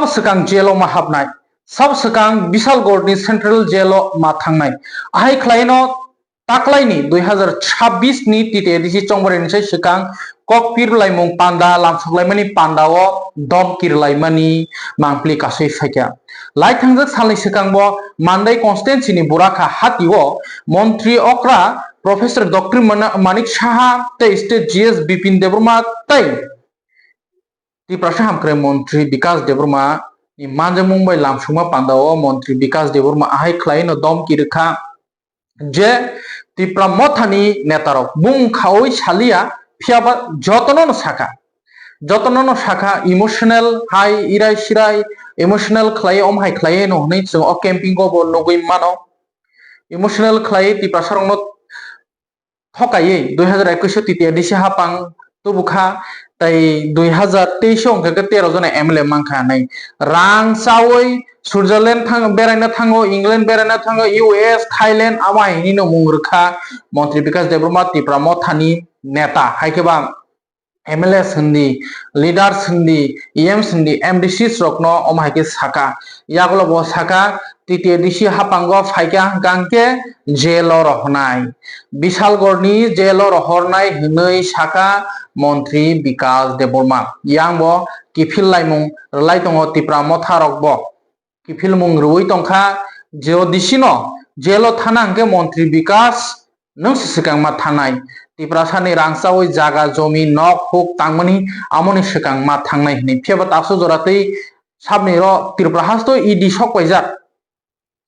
सब सिगां जेलाव मा हाबनाय सब सिगां बिशालगढ़नि सेंट्रेल जेलाव मा थांनाय आहाय ख्लायनो ताकलायनि 2026 नि टिटिएडिसि चंबरेनिसै सिगां ककपिर लाइमुं पान्दा लामसुगलायमानि पान्दाव दमकिरलायमानि मांप्लि कासै फाइका लाइ थांजों सालनि सिगांबो मान्दाय कन्स्टिट्युएन्सिनि बुराखा हातिव मन्त्रि अक्रा प्रोफेसर डॉक्टर मानिक साहा तै स्टेट जीएस बिपिन देबरमा तै त्रिपुरा हामख्रे मंत्री विकास देबरमा मानजे मुंबई लामसुमा पान्दाव मंत्री विकास देबरमा आहाय ख्लायनो दमकि रोखा जे त्रिपुरा मथानि नेतारक बुंखावै सालिया फियाबा जतननो साखा इमोशनल हाय इराय सिराय इमोशनल ख्लाय अमहाय ख्लाय न हनै जों अ कैंपिंग गो नगै मानो इमोशनल ख्लाय त्रिपुरा सरंनो थकायै 2021 टिटिएडिसि हापां तुबुखा तै 2023 अंके 13 जना एमएलए मांखा नै रां सावै स्विट्जरलैंड थांग बेरायनो थांगो इंग्लैंड बेरायनो थांगो यूएस थाईलैंड आमायनि न मुंगरखा मंत्री विकास देबरमा त्रिपुरा मथानि नेता हायकेबा एमएलए हिंदी लीडर्स हिंदी एम्स हिंदी एमडीसी रखनो अमायके साका यागलो बो साका टिटिएडिसि हापांगो फाइका गांके जेलो रहनाय बिशालगढ़नि जेलो रहरनाय हनै साका मंत्री विकास देबरमा यांबो किफिल लाइमुं रलाय दङ त्रिपुरा मथारकबो किफिल मुं रुई तंखा जेओ दिसिनो जेलो थाना हंके मंत्री विकास नों सिगां मा थानाय त्रिपुरा सानि रांसावै जागा जमी नक हुक तांमनि आमनि सिगां मा थांनाय हनै फेबा तासो जरातै साबनि र त्रिपुरा हास्तो ईडी सकबायजात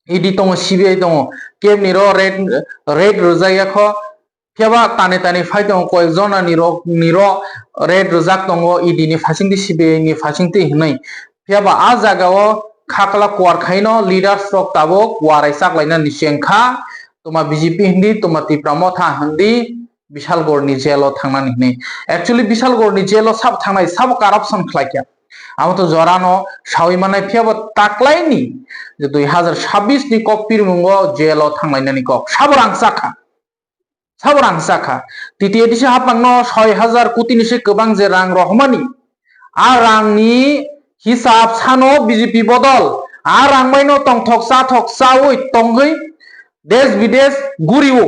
ईडी दङ सीबीआई दङ केबनि र रेड रोजायाखो फेबा ताने ताने फाइ दङ कय जनानि र रेड रोजाक दङ ईडी नि फासिंति सीबीआई नि फासिंति हनै फेबा आ जागाव खाकला क्वार खाइनो लीडर्स रक ताबो क्वाराय साकलायना निसेंखा तुमा बीजेपी हिंदी तुमा त्रिपुरा मथा हिंदी बिशालगढ़नि जेलो थांनानै हनै एक्चुअली बिशालगढ़नि जेलो सब थांनाय सब करप्शन खलायखा आम तो जरानो सावै माने फेबा ताकलायनि 2026 नि ककपिर मुंगो जेलो थांलायनानि कक सब रांसाखा टिटिएडिसि हापांनो 6000 कोटिनिसै गोबां जे रां रहमानि आ रांनि हिसाब सानो बीजेपी बदल आ रांमाइनो तंग थकसा ओइ तंगै देश विदेश गुरियो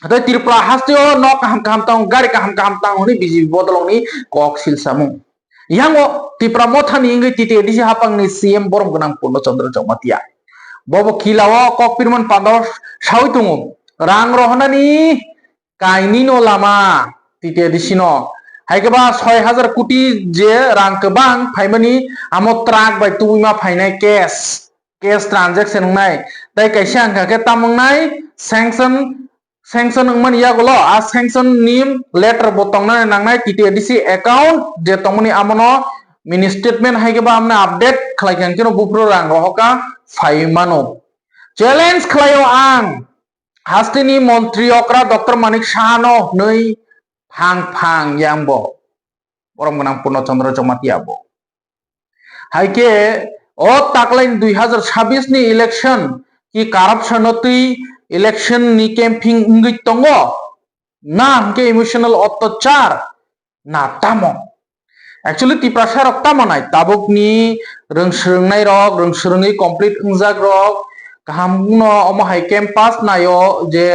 अतः त्रिपुरा हास्तियो न kaham tang गाड़ी kaham tang हनै बीजेपी बदलनि कक सिलसामु यांगो त्रिपुरा मथानि इंगै टिटिएडिसि हापांनि सीएम बरम गोनां पूर्ण चंद्र चौमातिया बबो किलाव ककपिरमन पांदाव सावै दङ रां रहनानि कायनि न लामा टिटिएडिसि न हायकेबा 6000 कोटी जे रां गोबां फाइमानि आमो ट्राक बाय तुइमा फाइनाय कैश ट्रांजेक्शन नाय तै कैसे आंखाके तामंनाय सैंक्शन मन यागलो आ सैंक्शन निम लेटर बतंगना नांनाय टिटिएडिसि अकाउंट जे तंगनि आमनो मिनि स्टेटमेंट हायकेबा आमने अपडेट खलायखांकेनो बुफ्रो रां रहका फाइमानो चैलेंज खलायो आं हास्तिनि मंत्री अक्रा डॉक्टर मानिक साहानो नै फां यांबो बरम गोनां पूर्ण चंद्र चौमातियाबो हायके ओ ताकलाइन 2026 नि इलेक्शन की करप्शन तै इलेक्शन नि कैंपिंग इंगै तंगो ना हमके इमोशनल अत्याचार ना तामो एक्चुअली त्रिपुरा सारक तामनाय ताबुकनि रोंसोंनाय रक रोंसोंङै कंप्लीट इंजाक रक गाहामनो अमहाय कैंपास नायो जे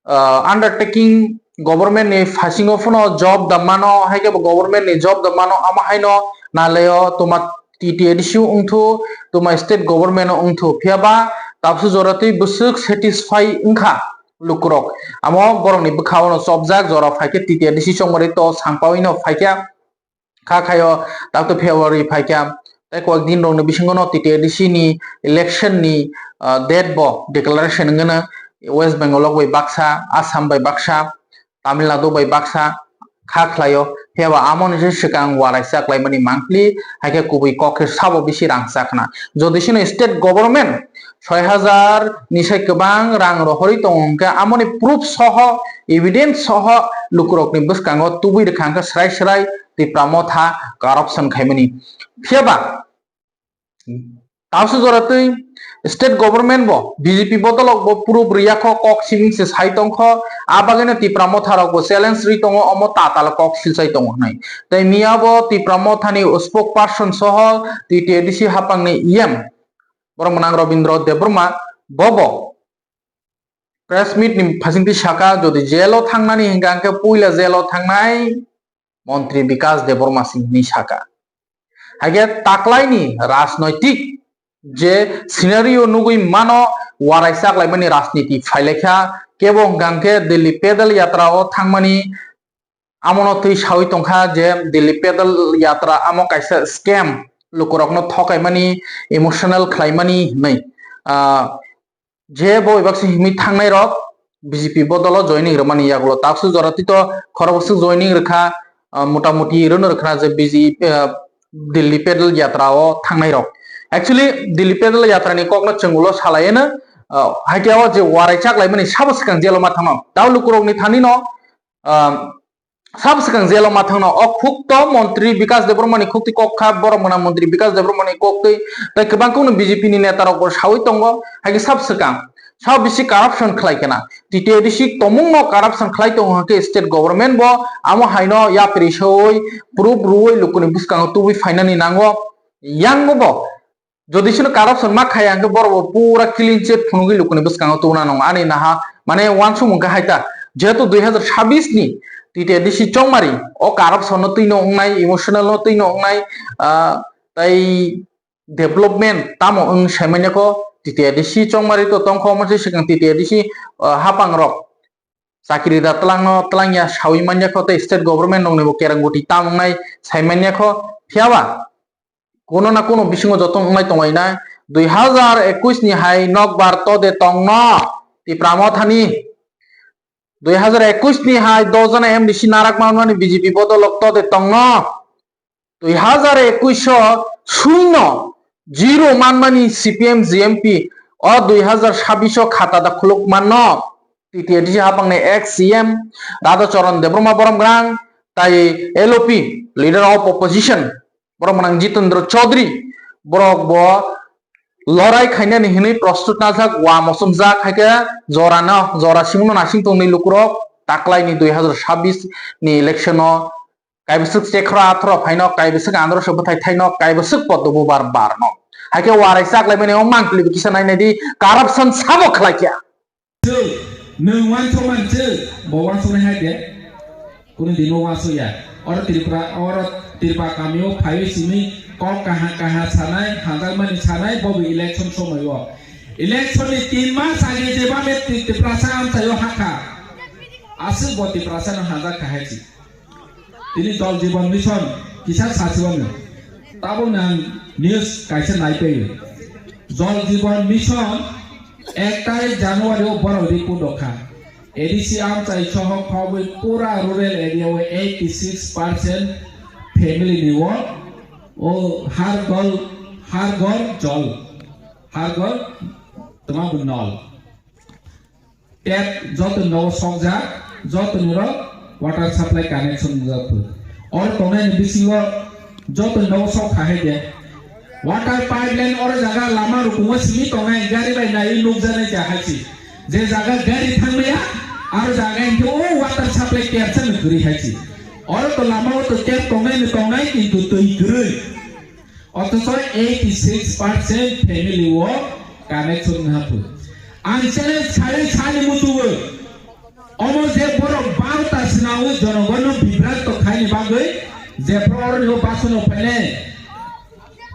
अंडरटेकिंग गवर्नमेंट नि फासिंगो फनो जॉब दमानो हायके गवर्नमेंट नि जॉब दमानो अमहायनो नालेयो तुमा टिटिएडिसि उंथु तुमा स्टेट गवर्नमेंट उंथु फेबा ताबसु जरातै बुसुक सेटिस्फाई इंखा लुकुरक आमो बरंनि बखावनो सबजाक जरा फाइके टिटिएडिसि चंबरे तो सांपाविनो फाइका खाखायो ताबतो फेब्रुवारी फाइका तै कय दिन रंनो बिसिंगनो टिटिएडिसि नि इलेक्शन नि डेट बो डिक्लेरेशन गनो वेस्ट बेंगल बै बाक्सा आसाम बै बाक्सा तमिलनाडु बै बाक्सा खाख्लायो फेबा आमोन जे सिगां वारायसा क्लाइमानि मांथलि हायके कुबै कके साबो बिसि रांसाखना जदिसिनो स्टेट गवर्नमेंट 6000 निसाय गोबां रां रहरि दंके आमोनि प्रूफ सह एविडेंस सह लुकुरकनि बसकांगो तुबै रखांका स्राय त्रिपुरा मथा करप्शन खायमानि फेबा তাওসে জরাতই state government bo BJP botolok bo puro briako kok siming se sai tongkho abagene tipramo tharok bo challenge ri tongo omo tatal kok silsai tongo nai tai mia bo tipramo thani spokesperson soho TTDC hapangni em borong menang Robindro Debroma bobo press meet ni phasingti shaka jodi jelo thangnani hingangke puila jelo thangnai মন্ত্রী বিকাশ দেববর্মা সিংহনি শাখা হাগে তাকলাইনি রাজনৈতিক যে scenario নুগুই মানো ওয়ারাইসাক লাইমানি রাজনীতি ফাইলেখা কেবং গাंखे Delhi pedal यात्रा ओ थांगमानि आमनो तै सावि तंखा जे Delhi pedal यात्रा आमो काइसा स्कैम लुकुरकनो थकाइमानि इमोशनल खलाइमानि नै जे बो इबाक्सि हिमि थांनाय रक बीजेपी बदलो जॉइनिंग रमानि यागलो ताकसु जराति तो खरबसु जॉइनिंग रखा मोटामुटी रोनो रखना जे बीजी दिल्ली पेडल यात्रा ओ थांनाय रक एक्चुअली दिल्ली पेडल यात्रा नि ककनो चंगुलो सालायनो हाइटियाव जे वाराइचाक लाइमानि साबसकां जेलो माथांनो दाउ लुकुरकनि थानि न साबसकां जेलो माथांनो अ खुक्त मन्त्री विकास देबबर्मानि खुक्ति कक्का बरमना मन्त्री विकास देबबर्मानि कक्ति तै गोबांखौनो बीजेपी नि नेतारक सावि तंगो हाइके साबसकां साव बिसि करप्शन खलाइकेना टीटीडीसी तमुंगनो करप्शन खलाइ तंगो हाके स्टेट गवर्नमेंट बो आमो हाइनो या प्रिसोय प्रुफ रुय लुकुनि बुसकांगो तुबि फाइनानि नांगो यांगो बो যদি শুনো কারাপশন মা খাই আঙ্কে বড় পুরা ক্লিন চিট ফুনুগি লুকুনি বুসকাঙ্গ তুনা নং আনি নাহা মানে ওয়ান সুমুঙ্কা হাইতা যেহেতু 2026 नि টিটিডিসি চংমারি ও কারাপশন তৈনো অংনাই ইমোশনাল তৈনো অংনাই তাই ডেভেলপমেন্ট তামো ওং সাইমানিয়াকো টিটিডিসি চংমারি তো তংখো মছে সিগাং টিটিডিসি হাপাং রক চাকরি দা তলাংয়া সাউই মানিয়াকো তে স্টেট গভর্নমেন্ট নংনিবো কেরাঙ্গুটি তামংনাই সাইমানিয়াকো ফিয়াবা কোনো না কোনো বিসঙ্গ যতন উমাই তমাই না 2021 नि हाई नकबार तो दे तंगनो तिप्रामो थानी 2021 नि हाई 10 जना एमडीसी नाराक मानवानी बीजेपी बदलक तो दे तंगनो 2021 शून्य जीरो मानवानी सीपीएम जीएमपी और 2026 खाता दा खुलुक मानो टीटीडीसी हापांगने एक्स सीएम राधाचरण देबबर्मा बरमग्रां ताई एलओपी लीडर ऑफ अपोजिशन बरं menang Jitendra Chaudhary borok bo lorai khainani hinui प्रस्तुत नाजाक wa mosum jak haike jora simno nasing tongni lukurok taklai ni 2026 ni election o kaibisuk chekra athro phaino kaibisuk andro sobothai thaino kaibisuk podobo bar no haike warai sak laimani o mangkli kisa nainai di corruption sabo khlaikia nung wan thoman che bo wan sonai haide kunu dino wasoya or tirpa kamio phai simi kok kaha sanai hangal mani sanai bobi election somoyo election ni 3 mas age jeba me tiprasa am sayo haka asu boti prasa na hangal kahachi tini dol jibon mission kisa sasiwan tabo nang news kaisa nai pe dol jibon mission 1 January o boro ripu dokha ADC am chai choho khoboi pura rural area o 86% family निवो ओ हर घर जल तमाम नल tap जत नव संजा जत निरो water supply connection जत और तोने बिसिंगो जत नव सौ खाहे दे वाटर पाइपलाइन और जगह लामा रुकुमो सिमी तोने गाड़ी बाय नाइ लोक जाने जाहाची जे जगह गाड़ी थांगया और जगह इनके ओ वाटर सप्लाई कैप्चर करी हाची और तो लामा तो टैप तोंगाई किंतु तो इग्रे অথচ 86% ফ্যামিলি ও কানেকশন হাপু আনসারে ছাড়ে ছাড়ে মুতুও অমর যে বড় বাউতা সিনাও জনগণ বিভ্রান্ত খাইনি বাগৈ যে প্ররনিও বাসন ফেলে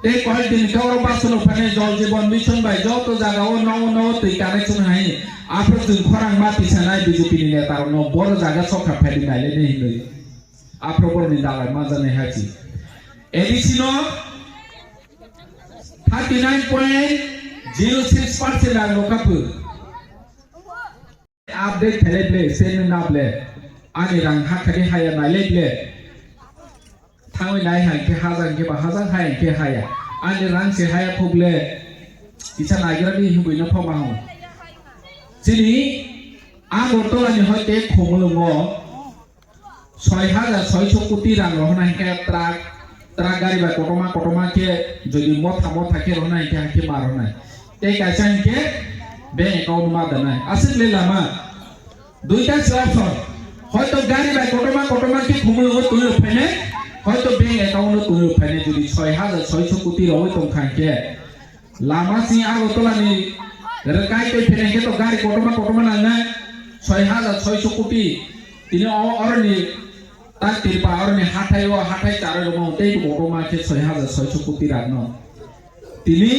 তে কয়েকদিন কাউর বাসন ফেলে জল জীবন মিশন বাই যত জায়গাও নও তুই কানেকশন হাই আপর তুই খরাং মাটি সানাই বিজেপি নি নেতার ন বড় জায়গা সখা ফেলি নাইলে নেই নই আপর বড় নি দালাই মাজানে হাচি এডিসি ন 39.06% ang lokapu update theleble sen nable ani rang hakari haya naileble thangoi nai han ke hazan ke ba hazan hai ke haya ani rang se haya phuble isa nagira ni hubui na phoma ho chini agortola ni hoite khomulungo 6600 koti rang rohna ke trak তারা গাড়ি বা কটমা কে যদি মথা কে রনাই কে হাকে মারনাই তে কাইসান কে bank account মা দেনাই আসলে লামা দুইটা option হয়তো গাড়ি বা কটমা কে ঘুমো তুই ফাইনে হয়তো ব্যাংক অ্যাকাউন্ট তুই ফাইনে যদি 6600 কোটি রই তং খাইকে লামা সি আগতলানি রেকাই কই ফেনে কে তো গাড়ি কটমা না 6600 কোটি তিনি অরনি তার তিরপা অরনি হাঠাই চার রকম তেই কটমা কে 6600 কোটি রাখনো তিনি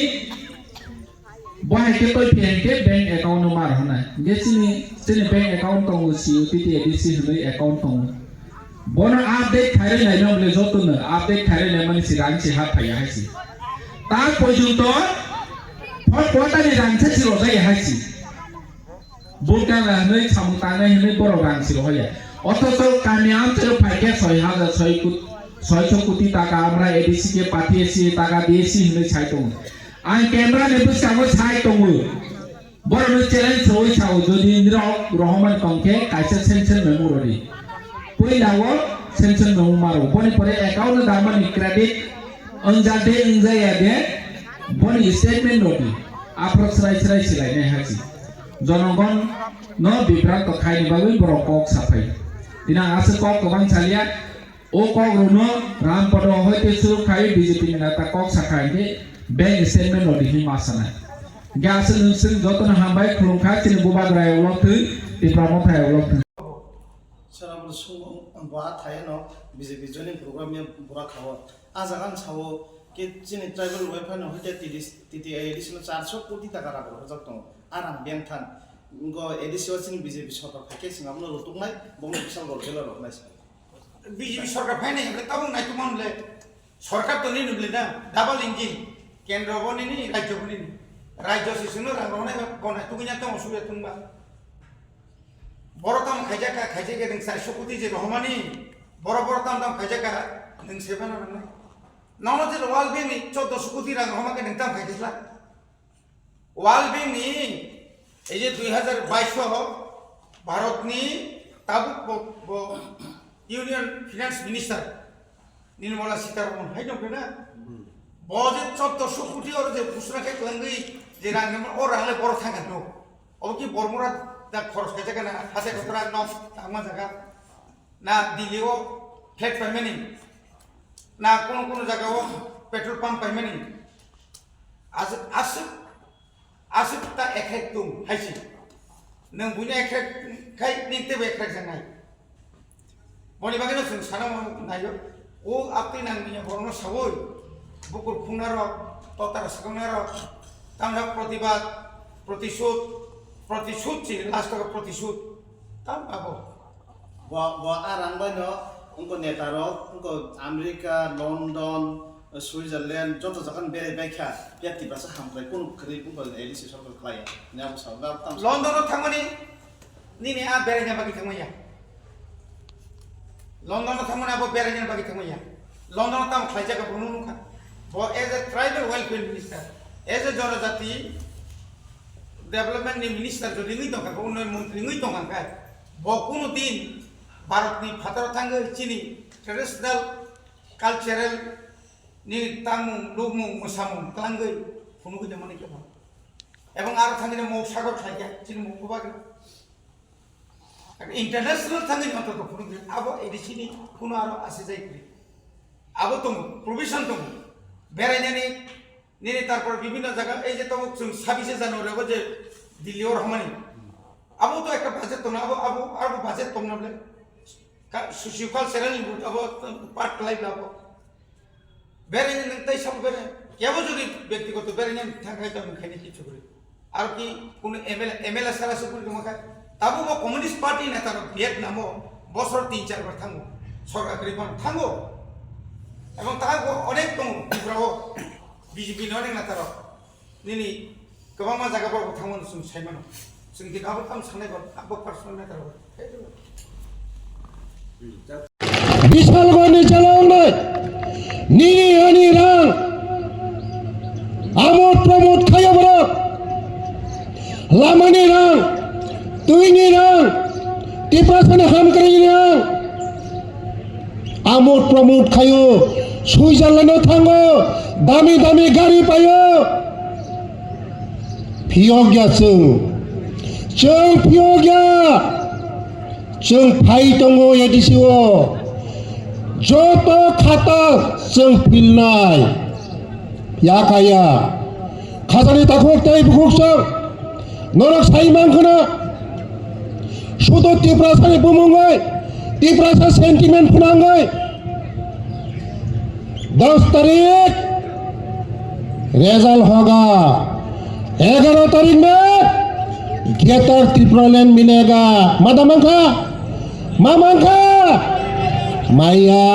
বহাইকে কই ফেনকে ব্যাংক অ্যাকাউন্ট মার হনাই গেছিনি তিনি ব্যাংক অ্যাকাউন্ট তং সিইউটিটি এডিসি হই অ্যাকাউন্ট তং বনা আপডেট খাইরে নাই নবলে যতন আপডেট খাইরে নাই মানে সিরাংসি হাত ফাইয়া হাইছি তার পর্যন্ত ফটানি রাংছে ছিল যাই হাইছি বুলকা নাই সামতানে হই বড় রাংছিল হইয়া অথচ কামি অঞ্চল ফাইকে 6600 কোটি টাকা আমরা এডিসি কে পাঠিয়েছি টাকা দিয়েছি হই ছাইতো আই ক্যামেরা নেবু সামো ছাইতো বড় চ্যালেঞ্জ হই ছাও যদি ইন্দ্র রহমান কংকে কাইসা সেনসন মেমোরি পয়লাও সেনসন মেমোমারো বনি পরে অ্যাকাউন্ট দামানি ক্রেডিট অনজাদে ইনজায়াদে বনি স্টেটমেন্ট নটি আপ্রো সরাই সিলাইনে হাসি জনগণ ন বিভ্রান্ত খাইনি বাবুই বড় কক সাফাই দিনা আছে কক কবাং সালিয়া ও কক রুনো রাম পদ হইতে শুরু খাই বিজেপি নেতা কক সাখাইতে ব্যাংক স্টেটমেন্ট নটি হি মাসানা গ্যাস নসিং যতন হামবাই খুলুমখা চিনি বুবাগ্রায় উলথু তিপ্রামথায় উলথু সারাবো সুং বা থাই ন বিজেপি জয়নিং প্রোগ্রাম মে বরা খাও আজাগান ছাও কে চিনি ট্রাইবাল ওয়েফাই ন হইতে টিটি এডিশনাল 400 কোটি টাকা রাখো হজক দङ আরাম ব্যাংক থান গ এডিশনাল চিনি বিজেপি সরকার ফাইকে সিংহামনো রতুকনাই বঙ্গ বিশাল গলজেলা রকনাই বিজেপি সরকার ফাইনে হলে তাবং নাই তুমানলে সরকার তো নিনুবলে না ডাবল ইঞ্জিন কেন্দ্র বনিনি রাজ্য বনিনি রাজ্য সিসুনো রাঙ্গনে গনাই তুগিনা তো অসুবিধা তুমবা বড় দাম খাইজাকে নों 400 কোটি যে রহমানি বড় দাম খাইজাকা नों সেবানা না নাও যে ওয়াল বেনি 1400 কোটি রাং রহমাকে নों দাম খাইছিলা ওয়াল বেনি এই যে 2022 ভারতনি তাবুক union finance minister Nirmala Sitharaman হাই দं না বজে 1400 কোটি আর যে পুসরাকে কলঙ্গি যে রাং ও রালে বড় থাকা নো ও কি বর্মরা दा खरस खायजागा ना हासे खतरा नम तामा जागा ना दिल्लीओ फ्लैट पाइमेनि ना कोनो जागाओ पेट्रोल पंप पाइमेनि आसु ता एखेक तुम हाइसि नों बुने एखेक खाय निते एखेक जानाय बनि बागैनो जों साना नायो ओ आपति नांगिया बरनो सावै बुकुर खुंनार ततार सगनार तामला प्रतिबाद प्रतिशोध ची लास्ट का प्रतिशोध तब अब वो आराम बनो उनको नेता रो उनको अमेरिका लंदन स्विट्जरलैंड जो तो जगन बेरे बैठा व्यक्ति बस हम पर कौन खरीद उनको एडिसी सरकार खाया ने आप सब तम लंदन रो थांगनी नी आ बेरे ने बाकी थांगया लंदन रो थांगना अब बेरे ने बाकी थांगया लंदन तम खाइजा का बुनु नुखा वो as a tribal welfare minister as a जनजाति डेवलपमेंट नि मिनिस्टर जो रिंगई दं का उन्नयन मंत्री रिंगई दं का बकुनु दिन भारत नि फादर थांगे चिनी ट्रेडिशनल कल्चरल नि तामु लुमु मोसामु क्लांगै फुनु गदे माने के एवं आरो थांगे मौ सागर थाइया चिनी मौ बागे इंटरनेशनल थांगे मत तो फुनु अब एडिसिनि फुनु आरो आसे जायक्रि अब तो प्रोविजन दं बेरायनानि নিনে তারপর বিভিন্ন জায়গা এই যে তো 26 জানুয়ারি হবে যে দিল্লি ও রহমানি আবু তো একটা বাজেট তো না আবু বাজেট তো না বলে সুশিকাল সেরেল আবু পার্ট লাইভ আবু বেরে নিন তাই সব বেরে কেবল যদি ব্যক্তিগত বেরে নিন থাকাই তো খাইনি কিছু করে আর কি কোন এমএলএ সারা সুপুর তোমাকে তাবু ও কমিউনিস্ট পার্টি নেতার ভিয়েতনামও বছর 3-4 বার থাঙ্গো সরকার রিপন থাঙ্গো এবং তার অনেক দং ত্রিপুরাও বিজেপি নয় না তারা নিনি গোबां मा जायगाफोराव थांमोन जों सायमानो जों दिनाबो थाम साननायबो आबो पार्सोनेल मेटार বিশালগঞ্জে চালানো নিনি হানি রাং আমোদ প্রমোদ খাইয়া বড় লামানি রাং তুইনি রাং টিপাসনে হাম করি রাং আমোদ প্রমোদ খাইও सुइजारल्यान्डआव थाङो दामि दामि गारि बायो फिय'गिया जों फिय'गिया जों फाइ दङ एडिसिअ जत' खाटा जों फिलनाय याकाया खाजानि ताखुक दै बुकुकजों नरक साइमांखोनो सुद' तिप्रासानि बुमुङै तिप्रासा सेन्टिमेन्ट फुनाङै 10 तारीख रेजल्ट होगा 11 तारीख में ग्रेटर त्रिपुरालैंड मिलेगा मादामंखा मामंखा माया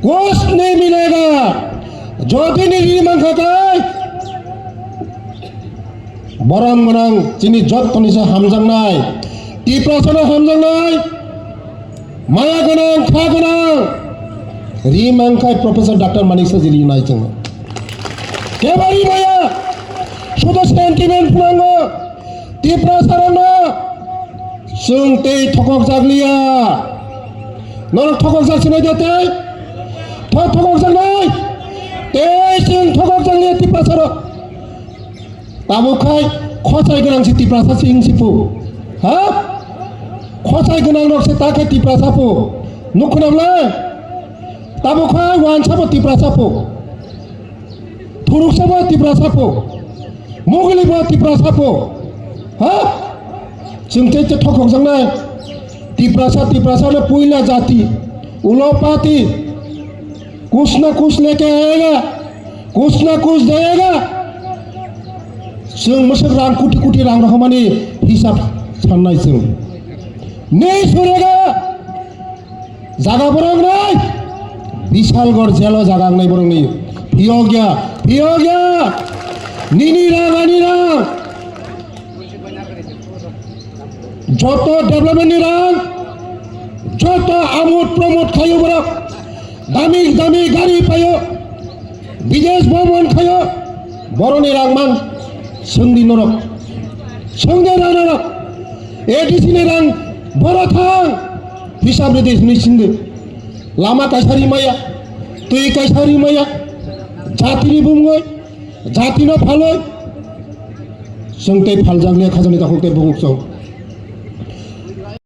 कुछ नहीं मिलेगा जो दिन नहीं मंखाकाय बरं गनां जोंनि जतनिसो हामजांनाय त्रिपुरासोनो हामजांनाय माया गोनां खा गोनां रिमांखाय प्रफेसर डॉक्टर मानिक सजिरि नाय जोङो केबारि माया सुद' सेन्टिमेन्ट फुनांगौ त्रिपुरासारानो जों दै थकक जाग्लिया नरक थकक जासिनाय जाते थकक जानाय दै जों थकक जाग्लिया त्रिपुरासाराव ताबुखाय खसाय गोनांसि त्रिपुरासा सिंसिपु हा खसाय गोनां रकसे ताके त्रिपुरासापु नुखुनामलाय ताबुखाय वानसापु त्रिपुरासापु थुरुकसापु त्रिपुरासापु मुगलिबो त्रिपुरासापु हा जोंथे थकक जानाय त्रिपुरासानो पुइला जाति उलोपाती कुछ ना कुछ लेके आएगा कुछ ना कुछ देगा जों मोसो रां कोटि कोटि रां रखमानि हिसाब साननाय जों नै सुरेगा जागा बरं नाय विशालगढ़ जेल जागा नाय बरं नै फिय'गिया निनि रां आनि रां যত डेभलपमेन्टनि रां যত आमुद प्रमोद खायो बरं दामि दामि गारि पायो विदेश भ्रमण खायो बर'नि रां मान सोंदि नरक एडिसिनि रां बर' थां हिसाब देश नैसिंदो लामा कायसारि माया दै कायसारि माया जातिनि बुङै जातिनो फालै जों दै फालजांनि खाजानि दाखौ दै बुङै